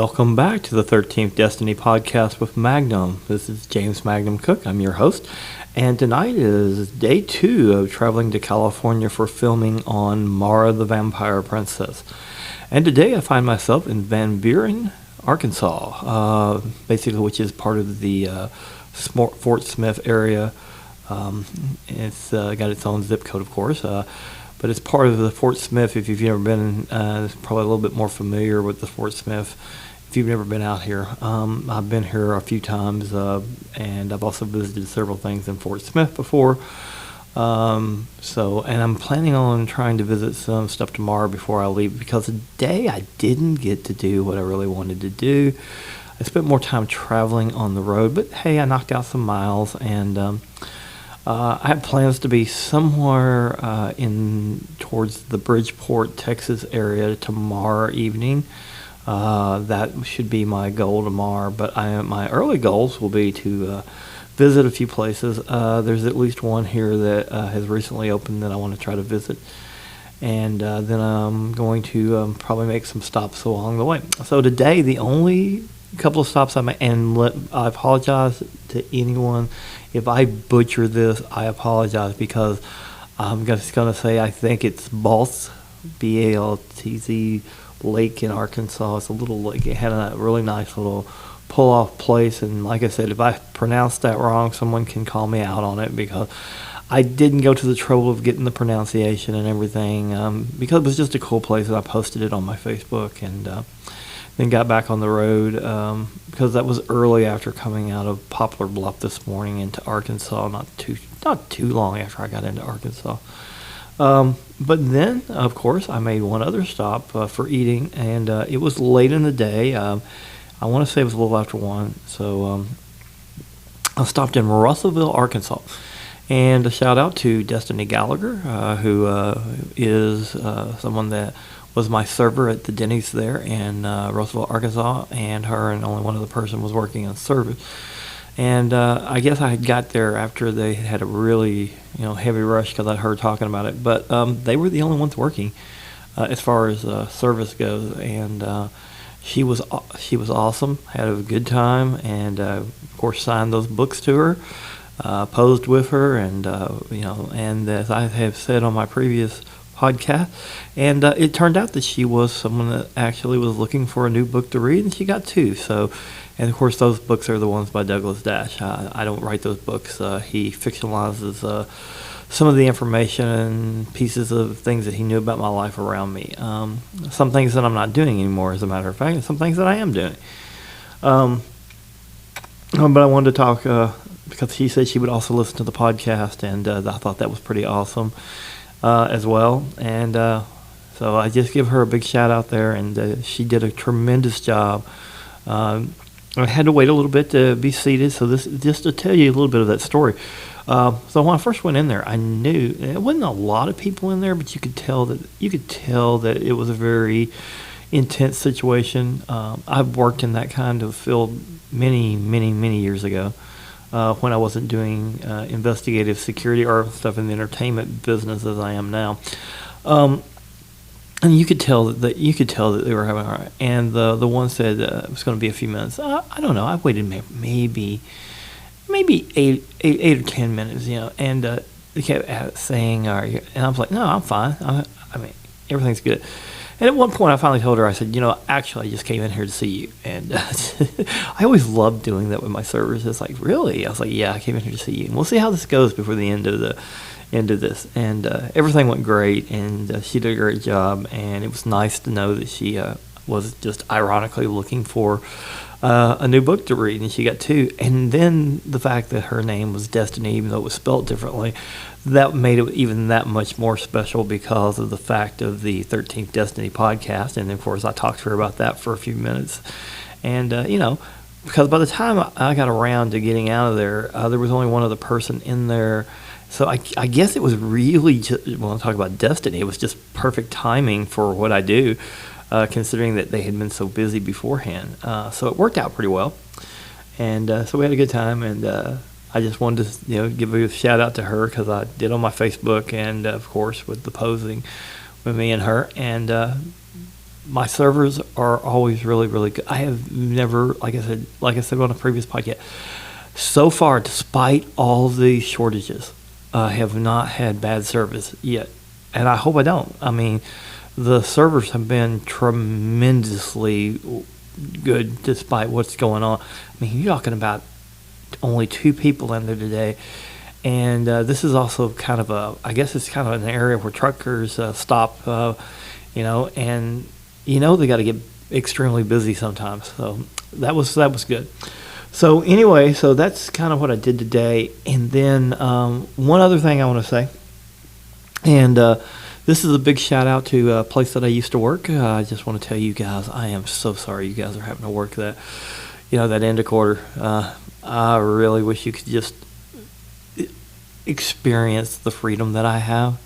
Welcome back to the 13th Destiny podcast with Magnum. This is James Magnum Cook. I'm your host. And tonight is day 2 of traveling to California for filming on Mara the Vampire Princess. And today I find myself in Van Buren, Arkansas, basically, which is part of the Fort Smith area. It's got its own zip code, of course. But it's part of the Fort Smith. If you've never been, it's probably a little bit more familiar with the Fort Smith. If you've never been out here, I've been here a few times, and I've also visited several things in Fort Smith before. And I'm planning on trying to visit some stuff tomorrow before I leave, because today I didn't get to do what I really wanted to do. I spent more time traveling on the road, but hey, I knocked out some miles, and I had plans to be somewhere in towards the Bridgeport, Texas area tomorrow evening. That should be my goal tomorrow. But my early goals will be to visit a few places. There's at least one here that has recently opened that I want to try to visit. And then I'm going to probably make some stops along the way. So today, the only couple of stops I made, and I apologize to anyone if I butcher this. I apologize, because I'm just going to say I think it's Baltz, B-A-L-T-Z Lake in Arkansas. It's a little lake. It had a really nice little pull-off place, and like I said, if I pronounced that wrong, someone can call me out on it, because I didn't go to the trouble of getting the pronunciation and everything, because it was just a cool place, and I posted it on my Facebook, and then got back on the road, because that was early after coming out of Poplar Bluff this morning into Arkansas, not too long after I got into Arkansas. But then, of course, I made one other stop for eating, and it was late in the day. I want to say it was a little after 1, so I stopped in Russellville, Arkansas. And a shout out to Destiny Gallagher, who is someone that was my server at the Denny's there in Russellville, Arkansas, and her and only one other person was working in service. And I guess I had got there after they had a really heavy rush, because I'd heard talking about it. But they were the only ones working as far as service goes, and she was awesome. Had a good time, and of course signed those books to her, posed with her, and and as I have said on my previous podcast, and it turned out that she was someone that actually was looking for a new book to read, and she got 2. So, and of course, those books are the ones by Douglas Dash. I don't write those books. He fictionalizes some of the information and pieces of things that he knew about my life around me. Some things that I'm not doing anymore, as a matter of fact, and some things that I am doing. But I wanted to talk because she said she would also listen to the podcast, and I thought that was pretty awesome as well. And so I just give her a big shout out there, and she did a tremendous job. I had to wait a little bit to be seated, so this just to tell you a little bit of that story. So when I first went in there, I knew it wasn't a lot of people in there, but you could tell that it was a very intense situation. I've worked in that kind of field many years ago, when I wasn't doing investigative security or stuff in the entertainment business as I am now. And you could tell that they were having all right. And the one said it was going to be a few minutes. I don't know. I waited maybe 8 or 10 minutes, and they kept saying, "Are you?" And I was like, "No, I'm fine. I mean, everything's good." And at one point, I finally told her, I said, actually, I just came in here to see you. And I always loved doing that with my servers. It's like, really? I was like, yeah, I came in here to see you. And we'll see how this goes before the end of this. And everything went great, and she did a great job. And it was nice to know that she was just ironically looking for a new book to read, and she got 2. And then the fact that her name was Destiny, even though it was spelled differently, that made it even that much more special, because of the fact of the 13th Destiny podcast. And of course, I talked to her about that for a few minutes. And, because by the time I got around to getting out of there, there was only one other person in there. So I guess it was really just, when I talk about Destiny, it was just perfect timing for what I do, considering that they had been so busy beforehand. So it worked out pretty well. And so we had a good time, and I just wanted to give a shout out to her, because I did on my Facebook, and of course with the posing with me and her. And My servers are always really, really good. I have never, like I said on a previous podcast, so far, despite all the shortages, I have not had bad service yet, and I hope I don't. I mean, the servers have been tremendously good despite what's going on. I mean, you're talking about only 2 people in there today, and this is also kind of I guess it's kind of an area where truckers stop, and they got to get extremely busy sometimes. So that was good. So anyway, so that's kind of what I did today. And then one other thing I want to say, and this is a big shout out to a place that I used to work. I just want to tell you guys, I am so sorry you guys are having to work that end of quarter. I really wish you could just experience the freedom that I have.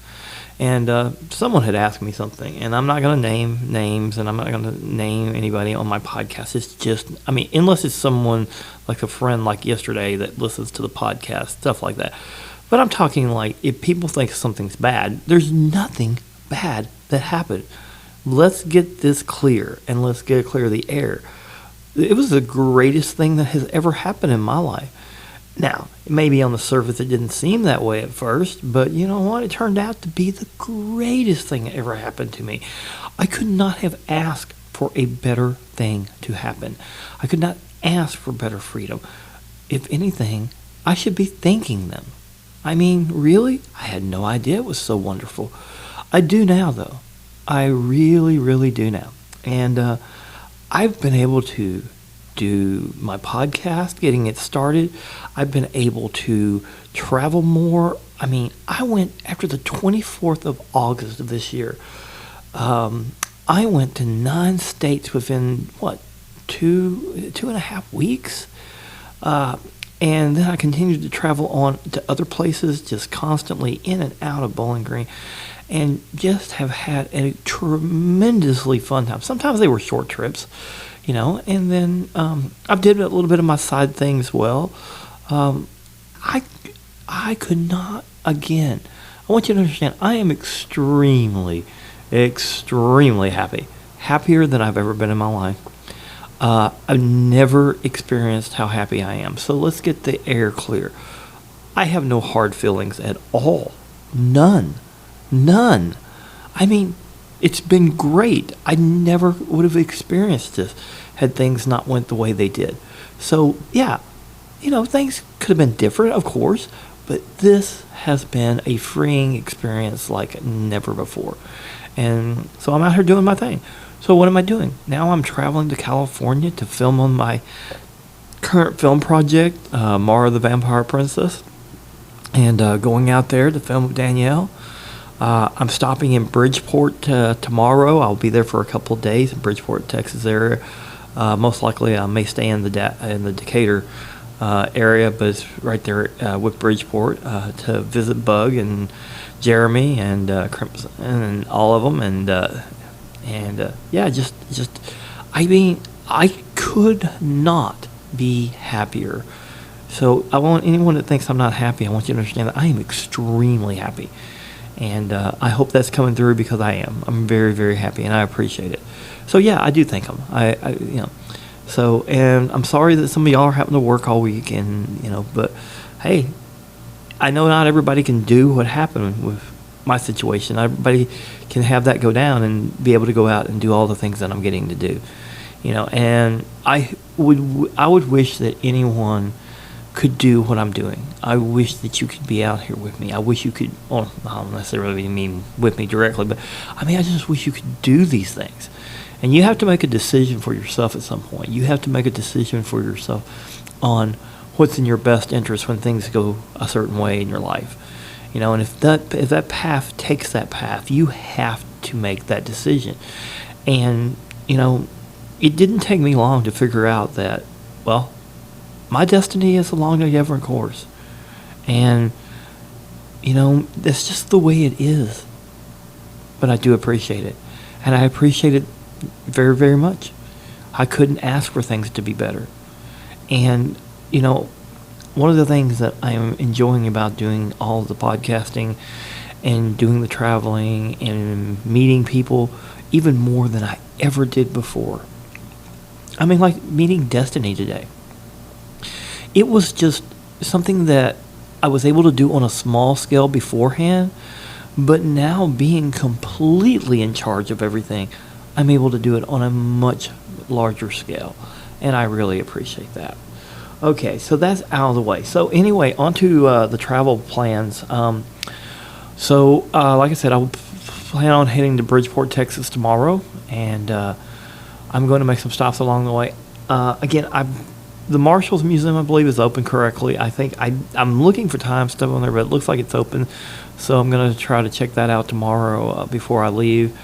And someone had asked me something, and I'm not going to name names, and I'm not going to name anybody on my podcast. It's just, unless it's someone like a friend like yesterday that listens to the podcast, stuff like that. But I'm talking like if people think something's bad, there's nothing bad that happened. Let's get this clear, and let's get it clear of the air. It was the greatest thing that has ever happened in my life. Now, maybe on the surface it didn't seem that way at first, but you know what? It turned out to be the greatest thing that ever happened to me. I could not have asked for a better thing to happen. I could not ask for better freedom. If anything, I should be thanking them. Really? I had no idea it was so wonderful. I do now, though. I really, really do now. And I've been able to do my podcast, getting it started. I've been able to travel more. I went after the 24th of August of this year. I went to 9 states within, 2.5 weeks? And then I continued to travel on to other places, just constantly in and out of Bowling Green, and just have had a tremendously fun time. Sometimes they were short trips, and then I did a little bit of my side thing as well. I could not, again, I want you to understand, I am extremely, extremely happy. Happier than I've ever been in my life. I've never experienced how happy I am. So let's get the air clear. I have no hard feelings at all. None. It's been great. I never would have experienced this had things not went the way they did. So, yeah, things could have been different, of course, but this has been a freeing experience like never before. And so I'm out here doing my thing. So what am I doing? Now I'm traveling to California to film on my current film project, Mara the Vampire Princess, and going out there to film with Danielle. I'm stopping in Bridgeport tomorrow. I'll be there for a couple of days in Bridgeport, Texas area. Most likely I may stay in the Decatur area, but it's right there with Bridgeport to visit Bug and Jeremy and Crimson and all of them. I could not be happier. So I want anyone that thinks I'm not happy, I want you to understand that I am extremely happy. And I hope that's coming through because I am. I'm very, very happy, and I appreciate it. So yeah, I do thank them. So, and I'm sorry that some of y'all are having to work all week, and but hey, I know not everybody can do what happened with my situation. Everybody can have that go down and be able to go out and do all the things that I'm getting to do. And I would wish that anyone could do what I'm doing. I wish that you could be out here with me. I wish you could, I don't necessarily mean with me directly, but I just wish you could do these things. And you have to make a decision for yourself at some point. You have to make a decision for yourself on what's in your best interest when things go a certain way in your life. And if that path takes that path, you have to make that decision. And, it didn't take me long to figure out that, my destiny is along a different course. And, that's just the way it is. But I do appreciate it. And I appreciate it very, very much. I couldn't ask for things to be better. And, one of the things that I am enjoying about doing all the podcasting and doing the traveling and meeting people even more than I ever did before. I mean, like meeting Destiny today. It was just something that I was able to do on a small scale beforehand, but now being completely in charge of everything, I'm able to do it on a much larger scale, and I really appreciate that. Okay, so that's out of the way. So anyway, on to the travel plans. Like I said, I will plan on heading to Bridgeport, Texas tomorrow, and I'm going to make some stops along the way. Again, the Marshall's Museum, I believe, is open correctly. I think I'm looking for time stuff on there, but it looks like it's open. So I'm going to try to check that out tomorrow before I leave.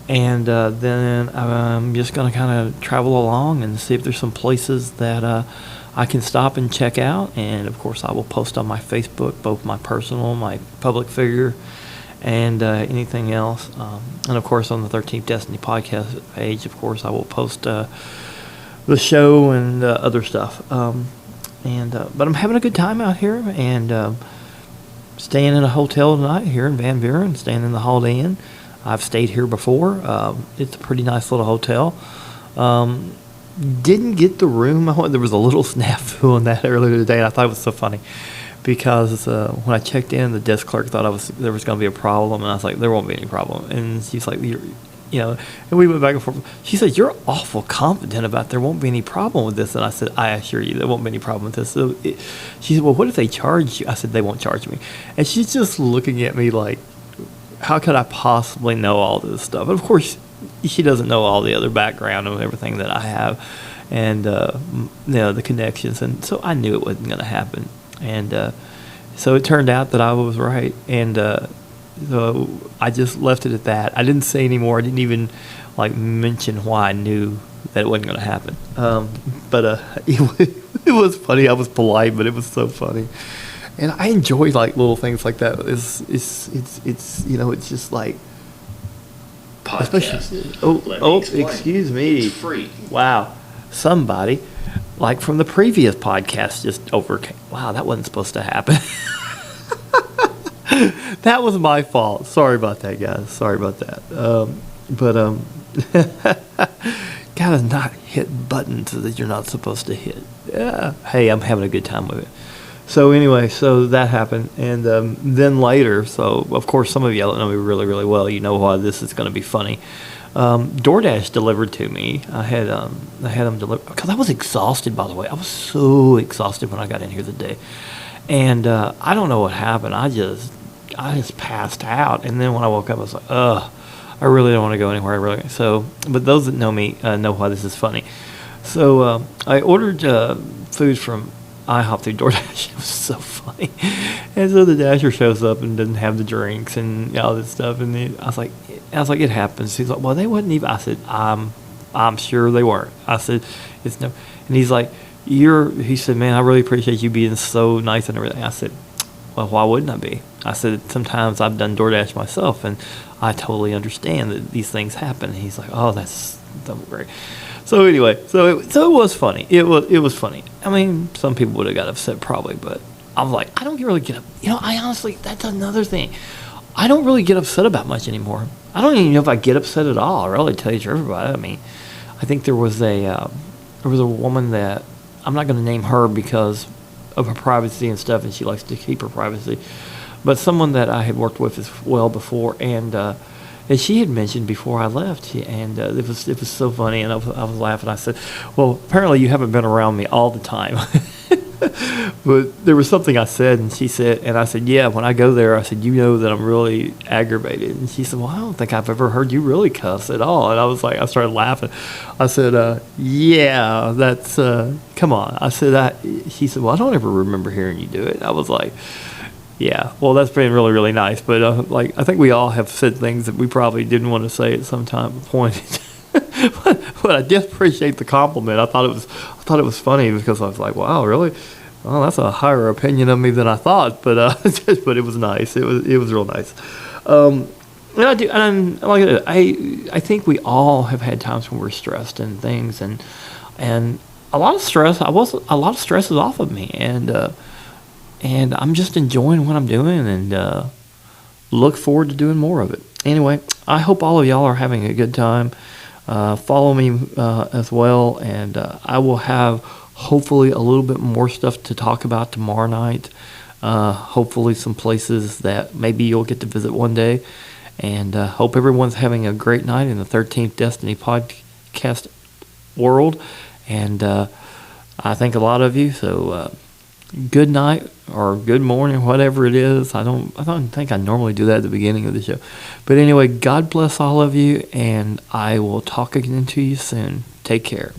And then I'm just going to kind of travel along and see if there's some places that I can stop and check out. And, of course, I will post on my Facebook, both my personal, my public figure, and anything else. And, of course, on the 13th Destiny podcast page, of course, I will post the show and other stuff. But I'm having a good time out here, and staying in a hotel tonight here in Van Buren, staying in the Holiday Inn. I've stayed here before. It's a pretty nice little hotel. Didn't get the room. There was a little snafu on that earlier today, and I thought it was so funny because when I checked in, the desk clerk thought there was going to be a problem, and I was like, there won't be any problem. And she's like, and we went back and forth. She said, you're awful confident about there won't be any problem with this. And I said, I assure you, there won't be any problem with this. So she said, well, what if they charge you? I said, they won't charge me. And she's just looking at me like, how could I possibly know all this stuff? And of course, she doesn't know all the other background and everything that I have, and the connections. And so I knew it wasn't going to happen. And so it turned out that I was right. And so I just left it at that. I didn't say any more. I didn't even mention why I knew that it wasn't going to happen. But it was funny. I was polite, but it was so funny. And I enjoy little things like that. It's just like podcast. Excuse me. It's free. Wow, somebody from the previous podcast just overcame. Wow, that wasn't supposed to happen. That was my fault. Sorry about that, guys. Sorry about that. Gotta not hit buttons that you're not supposed to hit. Yeah. Hey, I'm having a good time with it. So anyway, so that happened, and then later, so of course some of you know me really, really well. You know why this is going to be funny. DoorDash delivered to me. I had them delivered because I was exhausted. By the way, I was so exhausted when I got in here today, and I don't know what happened. I just passed out, and then when I woke up, I was like, ugh, I really don't want to go anywhere. But those that know me know why this is funny. So I ordered food from IHOP through DoorDash. It was so funny. And so the Dasher shows up and doesn't have the drinks and all this stuff. And I was like, it happens. He's like, well, they wasn't even. I said, I'm sure they weren't. I said, it's no. And he's like, he said, man, I really appreciate you being so nice and everything. I said, well, why wouldn't I be? I said, sometimes I've done DoorDash myself, and I totally understand that these things happen. And he's like, oh, that's great. So anyway, so it was funny. It was funny. I mean, some people would have got upset probably, but I was like, I don't really get up. I honestly, that's another thing. I don't really get upset about much anymore. I don't even know if I get upset at all. I really tell you to everybody. I mean, I think there was a woman that I'm not going to name her because of her privacy and stuff, and she likes to keep her privacy. But someone that I had worked with as well before, and she had mentioned before I left, and it was so funny, and I was laughing. I said, well, apparently you haven't been around me all the time. But there was something I said, and she said, and I said, yeah, when I go there, I said, you know that I'm really aggravated. And she said, well, I don't think I've ever heard you really cuss at all. And I was like, I started laughing. I said, yeah, that's, come on. I said, she said, well, I don't ever remember hearing you do it. I was like, yeah, well, that's been really, really nice. But I think we all have said things that we probably didn't want to say at some point. but I did appreciate the compliment. I thought it was funny because I was like, wow, really? Well, that's a higher opinion of me than I thought. But but it was nice. It was real nice. And I do, and I think we all have had times when we're stressed and things, and a lot of stress. A lot of stress is off of me, and I'm just enjoying what I'm doing, and look forward to doing more of it. Anyway, I hope all of y'all are having a good time. Follow me as well, and I will have hopefully a little bit more stuff to talk about tomorrow night. Hopefully some places that maybe you'll get to visit one day. And hope everyone's having a great night in the 13th Destiny podcast world. And I think a lot of you. So good night or good morning, whatever it is. I don't think I normally do that at the beginning of the show. But anyway, God bless all of you, and I will talk again to you soon. Take care.